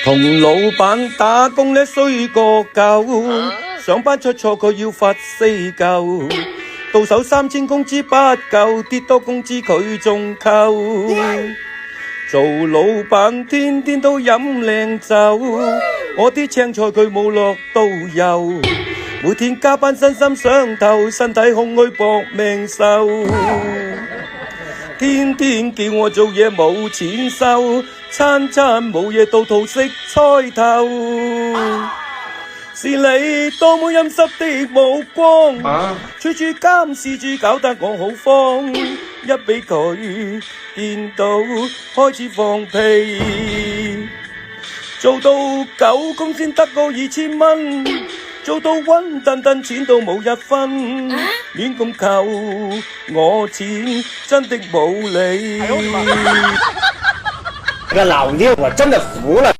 同老闆打工呢衰過狗，上班出錯佢要罰49，到手3000工資不夠，跌多工資佢仲扣。做老闆天天都飲靚酒，我啲青菜佢冇落都有，每天加班身心傷透，身體空虛搏命受。天天叫我做嘢冇錢收，餐餐冇嘢到肚食菜頭。是你多麼陰濕的目光，處處監視住搞得我好慌，一俾佢見到開始放屁。做到9工先得個2000蚊，做到穩陣陣錢都冇1分，亂咁扣我錢真的冇理。這個老六我真的服了。